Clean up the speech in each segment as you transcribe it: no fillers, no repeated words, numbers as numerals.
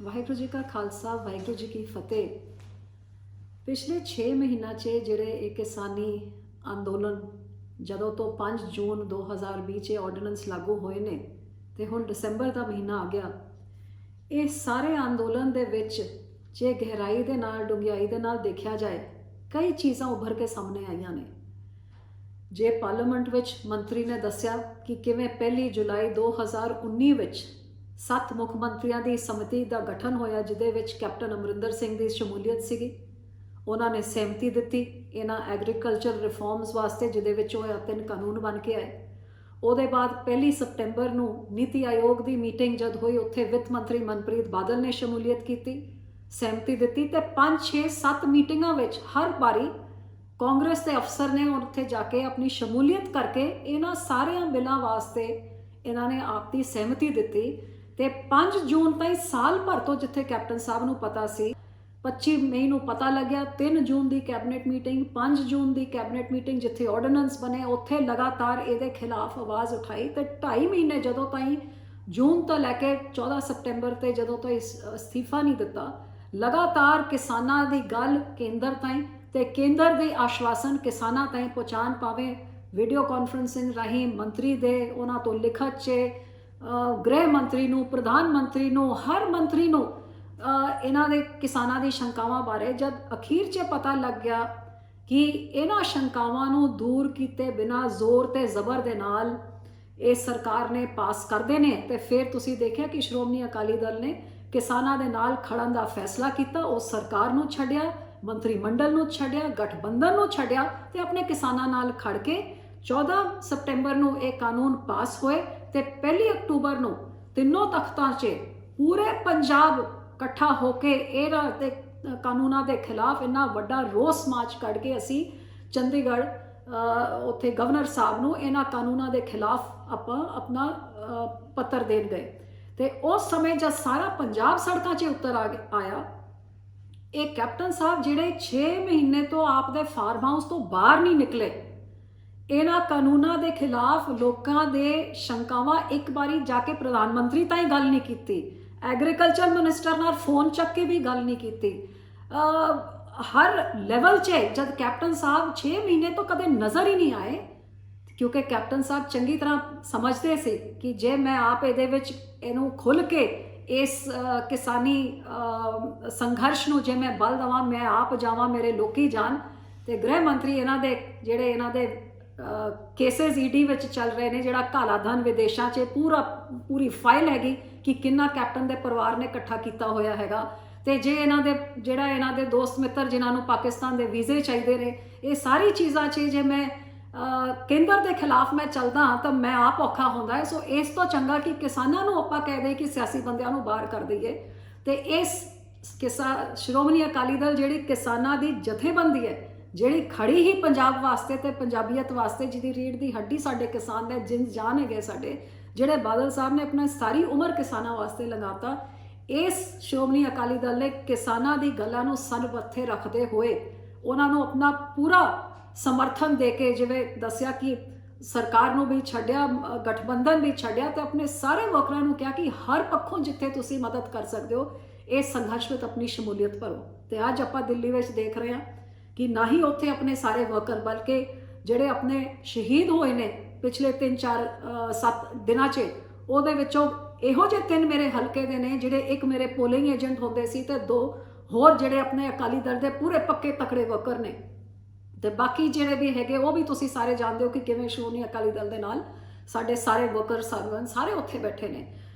ਵਾਹਿਗੁਰੂ ਜੀ ਕਾ ਖਾਲਸਾ ਵਾਹਿਗੁਰੂ ਜੀ ਕੀ ਫਤਿਹ। ਪਿਛਲੇ 6 ਮਹੀਨਿਆਂ 'ਚ ਜਿਹੜੇ ਇਹ ਕਿਸਾਨੀ ਅੰਦੋਲਨ ਜਦੋਂ ਤੋਂ 5 ਜੂਨ 2020 'ਚ ਆਰਡੀਨੈਂਸ ਲਾਗੂ ਹੋਏ ਨੇ ਤੇ ਹੁਣ ਦਸੰਬਰ ਦਾ ਮਹੀਨਾ ਆ ਗਿਆ। ਇਹ ਸਾਰੇ ਅੰਦੋਲਨ ਦੇ ਵਿੱਚ ਜੇ ਗਹਿਰਾਈ ਦੇ ਨਾਲ ਡੂੰਘਾਈ ਦੇ ਨਾਲ ਦੇਖਿਆ ਜਾਏ ਕਈ ਚੀਜ਼ਾਂ ਉੱਭਰ ਕੇ ਸਾਹਮਣੇ ਆਈਆਂ ਨੇ। ਜੇ ਪਾਰਲੀਮੈਂਟ ਵਿੱਚ ਮੰਤਰੀ ਨੇ ਦੱਸਿਆ ਕਿ ਕਿਵੇਂ 1 ਜੁਲਾਈ 2019 ਵਿੱਚ 7 ਮੁੱਖ ਮੰਤਰੀਆਂ ਦੀ ਸਮਿਤੀ ਦਾ ਗਠਨ ਹੋਇਆ, ਜਿਹਦੇ ਵਿੱਚ ਕੈਪਟਨ ਅਮਰਿੰਦਰ ਸਿੰਘ ਦੀ ਸ਼ਮੂਲੀਅਤ ਸੀਗੀ। ਉਹਨਾਂ ਨੇ ਸਹਿਮਤੀ ਦਿੱਤੀ ਇਹਨਾਂ ਐਗਰੀਕਲਚਰ ਰਿਫਾਰਮਸ ਵਾਸਤੇ, ਜਿਹਦੇ ਵਿੱਚ ਉਹ 3 ਕਾਨੂੰਨ ਬਣ ਕੇ ਆਏ। ਉਹਦੇ ਬਾਅਦ 1 ਸਤੰਬਰ ਨੂੰ ਨੀਤੀ ਆਯੋਗ ਦੀ ਮੀਟਿੰਗ ਜਦ ਹੋਈ, ਉੱਥੇ ਵਿੱਤ ਮੰਤਰੀ ਮਨਪ੍ਰੀਤ ਬਾਦਲ ਨੇ ਸ਼ਮੂਲੀਅਤ ਕੀਤੀ, ਸਹਿਮਤੀ ਦਿੱਤੀ ਤੇ 5, 6, 7 ਮੀਟਿੰਗਾਂ ਵਿੱਚ ਹਰ ਵਾਰੀ ਕਾਂਗਰਸ ਦੇ ਅਫਸਰ ਨੇ ਉੱਥੇ ਜਾ ਕੇ ਆਪਣੀ ਸ਼ਮੂਲੀਅਤ ਕਰਕੇ ਇਹਨਾਂ ਸਾਰਿਆਂ ਬਿੱਲਾਂ ਵਾਸਤੇ ਇਹਨਾਂ ਨੇ ਆਪ ਦੀ ਸਹਿਮਤੀ ਦਿੱਤੀ। ਤੇ 5 ਜੂਨ ਤਾਈਂ ਸਾਲ ਭਰ ਤੋਂ ਜਿੱਥੇ ਕੈਪਟਨ ਸਾਹਿਬ ਨੂੰ ਪਤਾ ਸੀ, 25 ਮਈ ਨੂੰ ਪਤਾ ਲੱਗਿਆ, 3 ਜੂਨ ਦੀ ਕੈਬਨਿਟ ਮੀਟਿੰਗ, 5 ਜੂਨ ਦੀ ਕੈਬਨਿਟ ਮੀਟਿੰਗ ਜਿੱਥੇ ਆਰਡੀਨੈਂਸ ਬਣੇ, ਉੱਥੇ ਲਗਾਤਾਰ ਇਹਦੇ ਖਿਲਾਫ ਆਵਾਜ਼ ਉਠਾਈ ਤੇ 2.5 ਮਹੀਨੇ ਜਦੋਂ ਤਾਈਂ ਜੂਨ ਤੋਂ ਲੈ ਕੇ 14 ਸਤੰਬਰ ਤੇ ਜਦੋਂ ਤਾਈਂ ਅਸਤੀਫਾ ਨਹੀਂ ਦਿੱਤਾ, ਲਗਾਤਾਰ ਕਿਸਾਨਾਂ ਦੀ ਗੱਲ ਕੇਂਦਰ ਤਾਈਂ ਤੇ ਕੇਂਦਰ ਦੇ ਆਸ਼ਵਾਸਨ ਕਿਸਾਨਾਂ ਤਾਈਂ ਪਹੁੰਚਾਉਣ ਪਾਵੇ ਵੀਡੀਓ ਕਾਨਫਰੰਸਿੰਗ ਰਾਹੀਂ ਮੰਤਰੀ ਦੇ ਉਹਨਾਂ ਤੋਂ ਲਿਖਤ 'ਚ ਗ੍ਰਹਿ ਮੰਤਰੀ ਨੂੰ, ਪ੍ਰਧਾਨ ਮੰਤਰੀ ਨੂੰ, ਹਰ ਮੰਤਰੀ ਨੂੰ ਇਹਨਾਂ ਦੇ ਕਿਸਾਨਾਂ ਦੀ ਸ਼ੰਕਾਵਾਂ ਬਾਰੇ ਜਦ ਅਖੀਰ 'ਚ ਪਤਾ ਲੱਗ ਗਿਆ ਕਿ ਇਹਨਾਂ ਸ਼ੰਕਾਵਾਂ ਨੂੰ ਦੂਰ ਕੀਤੇ ਬਿਨਾਂ ਜ਼ੋਰ ਤੇ ਜ਼ਬਰ ਦੇ ਨਾਲ ਇਹ ਸਰਕਾਰ ਨੇ ਪਾਸ ਕਰਦੇ ਨੇ, ਤੇ ਫਿਰ ਤੁਸੀਂ ਦੇਖਿਆ ਕਿ ਸ਼੍ਰੋਮਣੀ ਅਕਾਲੀ ਦਲ ਨੇ ਕਿਸਾਨਾਂ ਦੇ ਨਾਲ ਖੜਨ ਦਾ ਫੈਸਲਾ ਕੀਤਾ। ਉਹ ਸਰਕਾਰ ਨੂੰ ਛੱਡਿਆ, ਮੰਤਰੀ ਮੰਡਲ ਨੂੰ ਛੱਡਿਆ, ਗਠਬੰਧਨ ਨੂੰ ਛੱਡਿਆ ਤੇ ਆਪਣੇ ਕਿਸਾਨਾਂ ਨਾਲ ਖੜ ਕੇ 14 ਸਤੰਬਰ ਨੂੰ ਇਹ ਕਾਨੂੰਨ ਪਾਸ ਹੋਏ ਤੇ 1 ਅਕਤੂਬਰ ਨੂੰ ਤਿੰਨੋਂ ਤਖਤਾਂ 'ਚ ਪੂਰੇ ਪੰਜਾਬ ਇਕੱਠਾ ਹੋ ਕੇ ਇਹਨਾਂ ਦੇ ਕਾਨੂੰਨਾਂ ਦੇ ਖਿਲਾਫ ਇੰਨਾ ਵੱਡਾ ਰੋਸ ਮਾਰਚ ਕੱਢ ਕੇ ਅਸੀਂ ਚੰਡੀਗੜ੍ਹ ਉੱਥੇ ਗਵਰਨਰ ਸਾਹਿਬ ਨੂੰ ਇਹਨਾਂ ਕਾਨੂੰਨਾਂ ਦੇ ਖਿਲਾਫ ਆਪਾਂ ਆਪਣਾ ਪੱਤਰ ਦੇਣ ਗਏ। ਤੇ ਉਸ ਸਮੇਂ ਜਦ ਸਾਰਾ ਪੰਜਾਬ ਸੜਕਾਂ 'ਚ ਉਤਰ ਆਇਆ, ਇਹ ਕੈਪਟਨ ਸਾਹਿਬ ਜਿਹੜੇ 6 ਮਹੀਨੇ ਤੋਂ ਆਪ ਦੇ ਫਾਰਮ ਹਾਊਸ ਤੋਂ ਬਾਹਰ ਨਹੀਂ ਨਿਕਲੇ, ਇਹਨਾਂ ਕਾਨੂੰਨਾਂ ਦੇ ਖਿਲਾਫ ਲੋਕਾਂ ਦੇ ਸ਼ੰਕਾਵਾਂ ਇੱਕ ਵਾਰੀ ਜਾ ਕੇ ਪ੍ਰਧਾਨ ਮੰਤਰੀ ਤਾਈਂ ਗੱਲ ਨਹੀਂ ਕੀਤੀ, ਐਗਰੀਕਲਚਰ ਮਿਨਿਸਟਰ ਨਾਲ ਫੋਨ ਚੱਕ ਕੇ ਵੀ ਗੱਲ ਨਹੀਂ ਕੀਤੀ। ਹਰ ਲੈਵਲ 'ਚ ਜਦ ਕੈਪਟਨ ਸਾਹਿਬ 6 ਮਹੀਨੇ ਤੋਂ ਕਦੇ ਨਜ਼ਰ ਹੀ ਨਹੀਂ ਆਏ, ਕਿਉਂਕਿ ਕੈਪਟਨ ਸਾਹਿਬ ਚੰਗੀ ਤਰ੍ਹਾਂ ਸਮਝਦੇ ਸੀ ਕਿ ਜੇ ਮੈਂ ਆਪ ਇਹਦੇ ਵਿੱਚ ਇਹਨੂੰ ਖੁੱਲ੍ਹ ਕੇ ਇਸ ਕਿਸਾਨੀ ਸੰਘਰਸ਼ ਨੂੰ ਜੇ ਮੈਂ ਬਲ ਦੇਵਾਂ, ਮੈਂ ਆਪ ਜਾਵਾਂ, ਮੇਰੇ ਲੋਕੀ ਜਾਣ, ਤੇ ਗ੍ਰਹਿ ਮੰਤਰੀ ਇਹਨਾਂ ਦੇ ਜਿਹੜੇ ਇਹਨਾਂ ਦੇ ਕੇਸਿਸ ਈਡੀ ਵਿੱਚ ਚੱਲ ਰਹੇ ਨੇ, ਜਿਹੜਾ ਕਾਲਾ ਧਨ ਵਿਦੇਸ਼ਾਂ 'ਚ ਪੂਰੀ ਫਾਈਲ ਹੈਗੀ ਕਿ ਕਿੰਨਾ ਕੈਪਟਨ ਦੇ ਪਰਿਵਾਰ ਨੇ ਇਕੱਠਾ ਕੀਤਾ ਹੋਇਆ ਹੈਗਾ, ਤੇ ਜੇ ਇਹਨਾਂ ਦੇ ਜਿਹੜਾ ਇਹਨਾਂ ਦੇ ਦੋਸਤ ਮਿੱਤਰ ਜਿਨ੍ਹਾਂ ਨੂੰ ਪਾਕਿਸਤਾਨ ਦੇ ਵੀਜ਼ੇ ਚਾਹੀਦੇ ਨੇ, ਇਹ ਸਾਰੀ ਚੀਜ਼ਾਂ 'ਚ ਜੇ ਮੈਂ ਕੇਂਦਰ ਦੇ ਖਿਲਾਫ ਮੈਂ ਚੱਲਦਾ ਹਾਂ ਤਾਂ ਮੈਂ ਆਪ ਔਖਾ ਹੁੰਦਾ ਹੈ। ਸੋ ਇਸ ਤੋਂ ਚੰਗਾ ਕਿ ਕਿਸਾਨਾਂ ਨੂੰ ਆਪਾਂ ਕਹਿ ਦੇ ਕਿ ਸਿਆਸੀ ਬੰਦਿਆਂ ਨੂੰ ਬਾਹਰ ਕਰ ਦਈਏ। ਤੇ ਇਸ ਸ਼੍ਰੋਮਣੀ ਅਕਾਲੀ ਦਲ ਜਿਹੜੀ ਕਿਸਾਨਾਂ ਦੀ ਜਥੇਬੰਦੀ ਹੈ, ਜਿਹੜੀ ਖੜੀ ਹੀ ਪੰਜਾਬ ਵਾਸਤੇ ਤੇ ਪੰਜਾਬੀਅਤ ਵਾਸਤੇ, ਜਿਹਦੀ ਰੀੜ੍ਹ ਦੀ ਹੱਡੀ ਸਾਡੇ ਕਿਸਾਨ ਨੇ, ਜਿੰਦ ਜਾਨ ਹੈਗੇ ਸਾਡੇ, ਜਿਹੜੇ ਬਾਦਲ ਸਾਹਿਬ ਨੇ ਆਪਣੀ ਸਾਰੀ ਉਮਰ ਕਿਸਾਨਾਂ ਵਾਸਤੇ ਲਗਾਤਾ, ਇਸ ਸ਼੍ਰੋਮਣੀ ਅਕਾਲੀ ਦਲ ਨੇ ਕਿਸਾਨਾਂ ਦੀ ਗੱਲਾਂ ਨੂੰ ਸਰਮੱਥੇ ਰੱਖਦੇ ਹੋਏ ਉਹਨਾਂ ਨੂੰ ਆਪਣਾ ਪੂਰਾ ਸਮਰਥਨ ਦੇ ਕੇ, ਜਿਵੇਂ ਦੱਸਿਆ ਕਿ ਸਰਕਾਰ ਨੂੰ ਵੀ ਛੱਡਿਆ, ਗਠਬੰਧਨ ਵੀ ਛੱਡਿਆ, ਤੇ ਆਪਣੇ ਸਾਰੇ ਵਰਕਰਾਂ ਨੂੰ ਕਿਹਾ ਕਿ ਹਰ ਪੱਖੋਂ ਜਿੱਥੇ ਤੁਸੀਂ ਮਦਦ ਕਰ ਸਕਦੇ ਹੋ ਇਸ ਸੰਘਰਸ਼ ਵਿੱਚ ਆਪਣੀ ਸ਼ਮੂਲੀਅਤ ਭਰੋ। ਤੇ ਅੱਜ ਆਪਾਂ ਦਿੱਲੀ ਵਿੱਚ ਦੇਖ ਰਹੇ ਹਾਂ ਕਿ ਨਾ ਹੀ ਉੱਥੇ ਆਪਣੇ ਸਾਰੇ ਵਰਕਰ, ਬਲਕਿ ਜਿਹੜੇ ਆਪਣੇ ਸ਼ਹੀਦ ਹੋਏ ਨੇ ਪਿਛਲੇ 3, 4, 7 ਦਿਨਾਂ 'ਚ, ਉਹਦੇ ਵਿੱਚੋਂ ਇਹੋ ਜਿਹੇ 3 ਮੇਰੇ ਹਲਕੇ ਦੇ ਨੇ ਜਿਹੜੇ ਇੱਕ ਮੇਰੇ ਪੋਲਿੰਗ ਏਜੰਟ ਹੁੰਦੇ ਸੀ ਤੇ 2 ਹੋਰ ਜਿਹੜੇ ਆਪਣੇ ਅਕਾਲੀ ਦਲ ਦੇ ਪੂਰੇ ਪੱਕੇ ਤਕੜੇ ਵਰਕਰ ਨੇ, ਤੇ ਬਾਕੀ ਜਿਹੜੇ ਵੀ ਹੈਗੇ ਉਹ ਵੀ ਤੁਸੀਂ ਸਾਰੇ ਜਾਣਦੇ ਹੋ ਕਿ ਕਿਵੇਂ ਸ਼੍ਰੋਮਣੀ ਅਕਾਲੀ ਦਲ ਦੇ ਨਾਲ ਸਾਡੇ ਸਾਰੇ ਵਰਕਰ ਸਰਵਨ ਸਾਰੇ ਉੱਥੇ ਬੈਠੇ ਨੇ।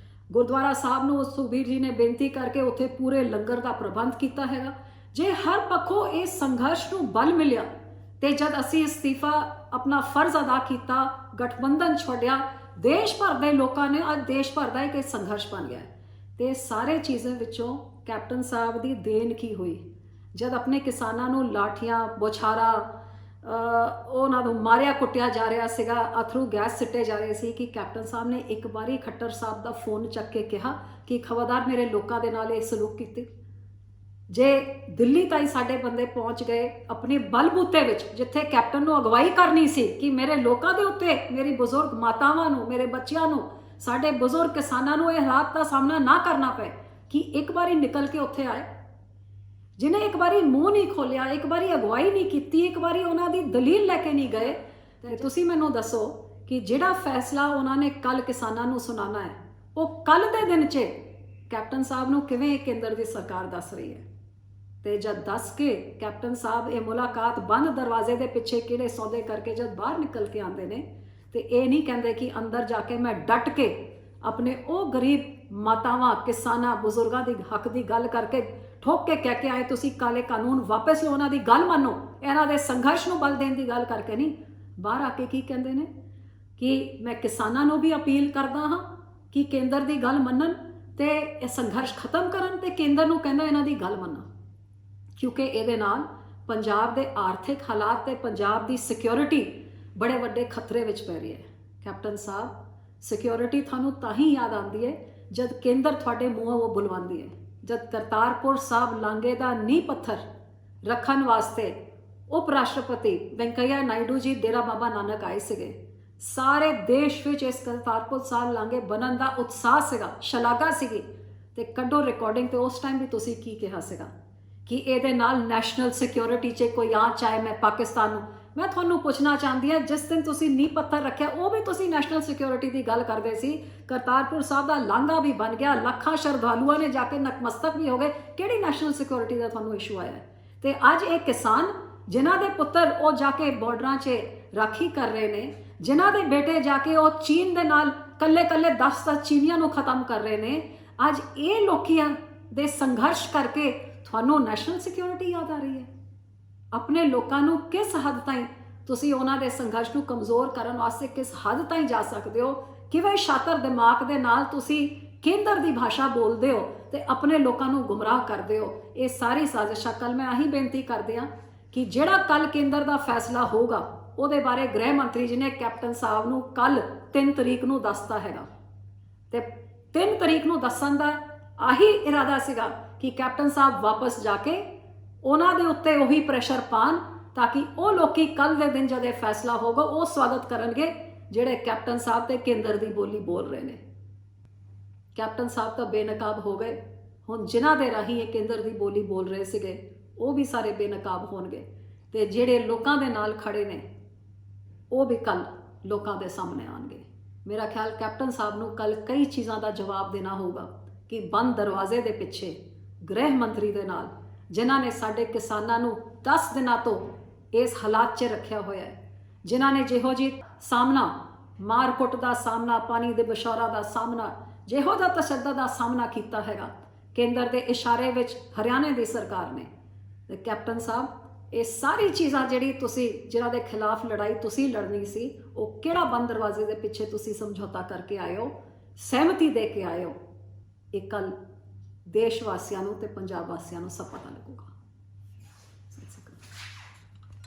ਗੁਰਦੁਆਰਾ ਸਾਹਿਬ ਨੂੰ ਸੁਖਬੀਰ ਜੀ ਨੇ ਬੇਨਤੀ ਕਰਕੇ ਉੱਥੇ ਪੂਰੇ ਲੰਗਰ ਦਾ ਪ੍ਰਬੰਧ ਕੀਤਾ ਹੈਗਾ। ਜੇ ਹਰ ਪੱਖੋਂ ਇਸ ਸੰਘਰਸ਼ ਨੂੰ ਬਲ ਮਿਲਿਆ ਤੇ ਜਦ ਅਸੀਂ ਅਸਤੀਫਾ ਆਪਣਾ ਫਰਜ਼ ਅਦਾ ਕੀਤਾ, ਗਠਬੰਧਨ ਛੱਡਿਆ, ਦੇਸ਼ ਭਰ ਦੇ ਲੋਕਾਂ ਨੇ ਅੱਜ ਦੇਸ਼ ਭਰ ਦਾ ਇੱਕ ਸੰਘਰਸ਼ ਬਣ ਗਿਆ। ਤੇ ਸਾਰੇ ਚੀਜ਼ਾਂ ਵਿੱਚੋਂ ਕੈਪਟਨ ਸਾਹਿਬ ਦੀ ਦੇਣ ਕੀ ਹੋਈ, ਜਦ ਆਪਣੇ ਕਿਸਾਨਾਂ ਨੂੰ ਲਾਠੀਆਂ, ਬੋਛਾਰਾ, ਉਹਨਾਂ ਨੂੰ ਮਾਰਿਆ ਕੁੱਟਿਆ ਜਾ ਰਿਹਾ ਸੀਗਾ, ਅਥਰੂ ਗੈਸ ਸਿੱਟੇ ਜਾ ਰਹੇ ਸੀ, ਕਿ ਕੈਪਟਨ ਸਾਹਿਬ ਨੇ ਇੱਕ ਵਾਰੀ ਖੱਟਰ ਸਾਹਿਬ ਦਾ ਫੋਨ ਚੱਕ ਕੇ ਕਿਹਾ ਕਿ ਖਬਰਦਾਰ ਮੇਰੇ ਲੋਕਾਂ ਦੇ ਨਾਲ ਇਹ ਸਲੂਕ ਕੀਤੀ। ਜੇ ਦਿੱਲੀ ਤਾਈਂ ਸਾਡੇ ਬੰਦੇ ਪਹੁੰਚ ਗਏ ਆਪਣੇ ਬਲਬੂਤੇ ਵਿੱਚ, ਜਿੱਥੇ ਕੈਪਟਨ ਨੂੰ ਅਗਵਾਈ ਕਰਨੀ ਸੀ ਕਿ ਮੇਰੇ ਲੋਕਾਂ ਦੇ ਉੱਤੇ, ਮੇਰੀ ਬਜ਼ੁਰਗ ਮਾਤਾਵਾਂ ਨੂੰ, ਮੇਰੇ ਬੱਚਿਆਂ ਨੂੰ, ਸਾਡੇ ਬਜ਼ੁਰਗ ਕਿਸਾਨਾਂ ਨੂੰ ਇਹ ਹਾਲਾਤ ਦਾ ਸਾਹਮਣਾ ਨਾ ਕਰਨਾ ਪਏ, ਕਿ ਇੱਕ ਵਾਰੀ ਨਿਕਲ ਕੇ ਉੱਥੇ ਆਏ, ਜਿਹਨੇ ਇੱਕ ਵਾਰੀ ਮੂੰਹ ਨਹੀਂ ਖੋਲਿਆ, ਇੱਕ ਵਾਰੀ ਅਗਵਾਈ ਨਹੀਂ ਕੀਤੀ, ਇੱਕ ਵਾਰੀ ਉਹਨਾਂ ਦੀ ਦਲੀਲ ਲੈ ਕੇ ਨਹੀਂ ਗਏ। ਤੇ ਤੁਸੀਂ ਮੈਨੂੰ ਦੱਸੋ ਕਿ ਜਿਹੜਾ ਫੈਸਲਾ ਉਹਨਾਂ ਨੇ ਕੱਲ ਕਿਸਾਨਾਂ ਨੂੰ ਸੁਣਾਉਣਾ ਹੈ, ਉਹ ਕੱਲ ਦੇ ਦਿਨ 'ਚ ਕੈਪਟਨ ਸਾਹਿਬ ਨੂੰ ਕਿਵੇਂ ਕੇਂਦਰ ਦੀ ਸਰਕਾਰ ਦੱਸ ਰਹੀ ਹੈ? ਤੇ ਜਦ ਦੱਸ ਕੇ ਕੈਪਟਨ ਸਾਹਿਬ ਇਹ ਮੁਲਾਕਾਤ ਬੰਦ ਦਰਵਾਜ਼ੇ ਦੇ ਪਿੱਛੇ ਕਿਹੜੇ ਸੌਦੇ ਕਰਕੇ ਜਦ ਬਾਹਰ ਨਿਕਲ ਕੇ ਆਉਂਦੇ ਨੇ, ਤੇ ਇਹ ਨਹੀਂ ਕਹਿੰਦੇ ਕਿ ਅੰਦਰ ਜਾ ਕੇ ਮੈਂ ਡਟ ਕੇ ਆਪਣੇ ਉਹ ਗਰੀਬ ਮਾਤਾਵਾਂ, ਕਿਸਾਨਾਂ, ਬਜ਼ੁਰਗਾਂ ਦੀ ਹੱਕ ਦੀ ਗੱਲ ਕਰਕੇ ਠੋਕ ਕੇ ਕਹਿ ਕੇ ਆਏ ਤੁਸੀਂ ਕਾਲੇ ਕਾਨੂੰਨ ਵਾਪਸ ਲਓ, ਉਹਨਾਂ ਦੀ ਗੱਲ ਮੰਨੋ, ਇਹਨਾਂ ਦੇ ਸੰਘਰਸ਼ ਨੂੰ ਬਲ ਦੇਣ ਦੀ ਗੱਲ ਕਰਕੇ ਨਹੀਂ, ਬਾਹਰ ਆ ਕੇ ਕੀ ਕਹਿੰਦੇ ਨੇ ਕਿ ਮੈਂ ਕਿਸਾਨਾਂ ਨੂੰ ਵੀ ਅਪੀਲ ਕਰਦਾ ਹਾਂ ਕਿ ਕੇਂਦਰ ਦੀ ਗੱਲ ਮੰਨਣ ਤੇ ਇਹ ਸੰਘਰਸ਼ ਖਤਮ ਕਰਨ, ਤੇ ਕੇਂਦਰ ਨੂੰ ਕਹਿੰਦਾ ਇਹਨਾਂ ਦੀ ਗੱਲ ਮੰਨੋ, ਕਿਉਂਕਿ ਇਹਦੇ ਨਾਲ ਪੰਜਾਬ ਦੇ ਆਰਥਿਕ ਹਾਲਾਤ ਤੇ ਪੰਜਾਬ ਦੀ ਸਿਕਿਉਰਿਟੀ ਬੜੇ ਵੱਡੇ ਖਤਰੇ ਵਿੱਚ ਪੈ ਰਹੀ ਹੈ। ਕੈਪਟਨ ਸਾਹਿਬ, ਸਿਕਿਉਰਿਟੀ ਤੁਹਾਨੂੰ ਤਾਂ ਹੀ ਯਾਦ ਆਉਂਦੀ ਹੈ ਜਦ ਕੇਂਦਰ ਤੁਹਾਡੇ ਮੂੰਹੋਂ ਉਹ ਬੁਲਵਾਉਂਦੀ ਹੈ। ਜਦ ਕਰਤਾਰਪੁਰ ਸਾਹਿਬ ਲਾਂਘੇ ਦਾ ਨੀਂਹ ਪੱਥਰ ਰੱਖਣ ਵਾਸਤੇ ਉਪ ਰਾਸ਼ਟਰਪਤੀ ਵੈਂਕਈਆ ਨਾਇਡੂ ਜੀ ਡੇਰਾ ਬਾਬਾ ਨਾਨਕ ਆਏ ਸੀਗੇ, ਸਾਰੇ ਦੇਸ਼ ਵਿੱਚ ਇਸ ਕਰਤਾਰਪੁਰ ਸਾਹਿਬ ਲਾਂਘੇ ਬਣਨ ਦਾ ਉਤਸ਼ਾਹ ਸੀਗਾ, ਸ਼ਲਾਘਾ ਸੀਗੀ। ਤੇ ਕੱਢੋ ਰਿਕਾਰਡਿੰਗ ਤੇ ਉਸ ਟਾਈਮ ਵੀ ਤੁਸੀਂ ਕੀ ਕਿਹਾ ਸੀਗਾ ਕਿ ਇਹਦੇ ਨਾਲ ਨੈਸ਼ਨਲ ਸਿਕਿਉਰਿਟੀ 'ਚ ਕੋਈ ਆਂਚ ਆਏ ਮੈਂ ਪਾਕਿਸਤਾਨ ਨੂੰ। ਮੈਂ ਤੁਹਾਨੂੰ ਪੁੱਛਣਾ ਚਾਹੁੰਦੀ ਹਾਂ, ਜਿਸ ਦਿਨ ਤੁਸੀਂ ਨੀਂਹ ਪੱਥਰ ਰੱਖਿਆ ਉਹ ਵੀ ਤੁਸੀਂ ਨੈਸ਼ਨਲ ਸਿਕਿਉਰਿਟੀ ਦੀ ਗੱਲ ਕਰਦੇ ਸੀ, ਕਰਤਾਰਪੁਰ ਸਾਹਿਬ ਦਾ ਲਾਂਘਾ ਵੀ ਬਣ ਗਿਆ, ਲੱਖਾਂ ਸ਼ਰਧਾਲੂਆਂ ਨੇ ਜਾ ਕੇ ਨਤਮਸਤਕ ਵੀ ਹੋ ਗਏ, ਕਿਹੜੀ ਨੈਸ਼ਨਲ ਸਿਕਿਉਰਿਟੀ ਦਾ ਤੁਹਾਨੂੰ ਇਸ਼ੂ ਆਇਆ? ਤੇ ਅੱਜ ਇਹ ਕਿਸਾਨ ਜਿਨ੍ਹਾਂ ਦੇ ਪੁੱਤਰ ਉਹ ਜਾ ਕੇ ਬਾਰਡਰਾਂ 'ਚ ਰਾਖੀ ਕਰ ਰਹੇ ਨੇ, ਜਿਨ੍ਹਾਂ ਦੇ ਬੇਟੇ ਜਾ ਕੇ ਉਹ ਚੀਨ ਦੇ ਨਾਲ ਕੱਲੇ 10 ਚੀਨੀਆਂ ਨੂੰ ਖਤਮ ਕਰ ਰਹੇ ਨੇ, ਅੱਜ ਇਹ ਲੋਕੀਆਂ ਦੇ ਸੰਘਰਸ਼ ਕਰਕੇ ਤੁਹਾਨੂੰ ਨੈਸ਼ਨਲ ਸਿਕਿਉਰਿਟੀ ਯਾਦ ਆ ਰਹੀ ਹੈ? ਆਪਣੇ ਲੋਕਾਂ ਨੂੰ ਕਿਸ ਹੱਦ ਤਾਈਂ ਤੁਸੀਂ ਉਹਨਾਂ ਦੇ ਸੰਘਰਸ਼ ਨੂੰ ਕਮਜ਼ੋਰ ਕਰਨ ਵਾਸਤੇ ਕਿਸ ਹੱਦ ਤਾਈਂ ਜਾ ਸਕਦੇ ਹੋ? ਕਿਵੇਂ ਸ਼ਾਤਰ ਦਿਮਾਗ ਦੇ ਨਾਲ ਤੁਸੀਂ ਕੇਂਦਰ ਦੀ ਭਾਸ਼ਾ ਬੋਲਦੇ ਹੋ ਤੇ ਆਪਣੇ ਲੋਕਾਂ ਨੂੰ ਗੁੰਮਰਾਹ ਕਰਦੇ ਹੋ? ਇਹ ਸਾਰੀ ਸਾਜ਼ਿਸ਼ਾਂ। ਕੱਲ ਮੈਂ ਆਹੀ ਬੇਨਤੀ ਕਰਦੇ ਹਾਂ ਕਿ ਜਿਹੜਾ ਕੱਲ ਕੇਂਦਰ ਦਾ ਫੈਸਲਾ ਹੋਊਗਾ ਉਹਦੇ ਬਾਰੇ ਗ੍ਰਹਿ ਮੰਤਰੀ ਜੀ ਨੇ ਕੈਪਟਨ ਸਾਹਿਬ ਨੂੰ ਕੱਲ 3 ਤਰੀਕ ਨੂੰ ਦੱਸਤਾ ਹੈਗਾ, ਤੇ 3 ਤਰੀਕ ਨੂੰ ਦੱਸਣ ਦਾ ਆਹੀ ਇਰਾਦਾ ਸੀਗਾ ਕਿ ਕੈਪਟਨ ਸਾਹਿਬ ਵਾਪਸ ਜਾ ਕੇ ਉਹਨਾਂ ਦੇ ਉੱਤੇ ਉਹੀ ਪ੍ਰੈਸ਼ਰ ਪਾਣ ਤਾਂ ਕਿ ਉਹ ਲੋਕੀ ਕੱਲ ਦੇ ਦਿਨ ਜਦ ਇਹ ਫੈਸਲਾ ਹੋਗਾ ਉਹ ਸਵਾਗਤ ਕਰਨਗੇ ਜਿਹੜੇ ਕੈਪਟਨ ਸਾਹਿਬ ਤੇ ਕੇਂਦਰ ਦੀ ਬੋਲੀ ਬੋਲ ਰਹੇ ਨੇ। ਕੈਪਟਨ ਸਾਹਿਬ ਤਾਂ ਬੇਨਕਾਬ ਹੋ ਗਏ, ਹੁਣ ਜਿਨ੍ਹਾਂ ਦੇ ਰਾਹੀਂ ਇਹ ਕੇਂਦਰ ਦੀ ਬੋਲੀ ਬੋਲ ਰਹੇ ਸੀਗੇ ਉਹ ਵੀ ਸਾਰੇ ਬੇਨਕਾਬ ਹੋਣਗੇ, ਤੇ ਜਿਹੜੇ ਲੋਕਾਂ ਦੇ ਨਾਲ ਖੜੇ ਨੇ ਉਹ ਵੀ ਕੱਲ ਲੋਕਾਂ ਦੇ ਸਾਹਮਣੇ ਆਉਣਗੇ। ਮੇਰਾ ਖਿਆਲ ਕੈਪਟਨ ਸਾਹਿਬ ਨੂੰ ਕੱਲ ਕਈ ਚੀਜ਼ਾਂ ਦਾ ਜਵਾਬ ਦੇਣਾ ਹੋਊਗਾ ਕਿ ਬੰਦ ਦਰਵਾਜ਼ੇ ਦੇ ਪਿੱਛੇ ਗ੍ਰਹਿ ਮੰਤਰੀ ਦੇ ਨਾਲ, ਜਿਨ੍ਹਾਂ ਨੇ ਸਾਡੇ ਕਿਸਾਨਾਂ ਨੂੰ 10 ਦਿਨਾਂ ਤੋਂ ਇਸ ਹਾਲਾਤ 'ਚ ਰੱਖਿਆ ਹੋਇਆ ਹੈ, ਜਿਨ੍ਹਾਂ ਨੇ ਜਿਹੋ ਜਿਹੀ ਸਾਹਮਣਾ, ਮਾਰ ਕੁੱਟ ਦਾ ਸਾਹਮਣਾ, ਪਾਣੀ ਦੇ ਬਸ਼ੌਰਾਂ ਦਾ ਸਾਹਮਣਾ, ਜਿਹੋ ਜਿਹਾ ਤਸ਼ੱਦਦ ਦਾ ਸਾਹਮਣਾ ਕੀਤਾ ਹੈਗਾ ਕੇਂਦਰ ਦੇ ਇਸ਼ਾਰੇ ਵਿੱਚ ਹਰਿਆਣੇ ਦੀ ਸਰਕਾਰ ਨੇ। ਤੇ ਕੈਪਟਨ ਸਾਹਿਬ, ਇਹ ਸਾਰੀ ਚੀਜ਼ਾਂ ਜਿਹੜੀ ਤੁਸੀਂ ਜਿਹਨਾਂ ਦੇ ਖਿਲਾਫ ਲੜਾਈ ਤੁਸੀਂ ਲੜਨੀ ਸੀ, ਉਹ ਕਿਹੜਾ ਬੰਦ ਦਰਵਾਜ਼ੇ ਦੇ ਪਿੱਛੇ ਤੁਸੀਂ ਸਮਝੌਤਾ ਕਰਕੇ ਆਏ ਹੋ, ਸਹਿਮਤੀ ਦੇ ਕੇ ਆਏ ਹੋ, ਇਹ ਕੱਲ ਦੇਸ਼ ਵਾਸੀਆਂ ਨੂੰ ਤੇ ਪੰਜਾਬ ਵਾਸੀਆਂ ਨੂੰ ਸਭ ਪਤਾ ਲੱਗੂਗਾ।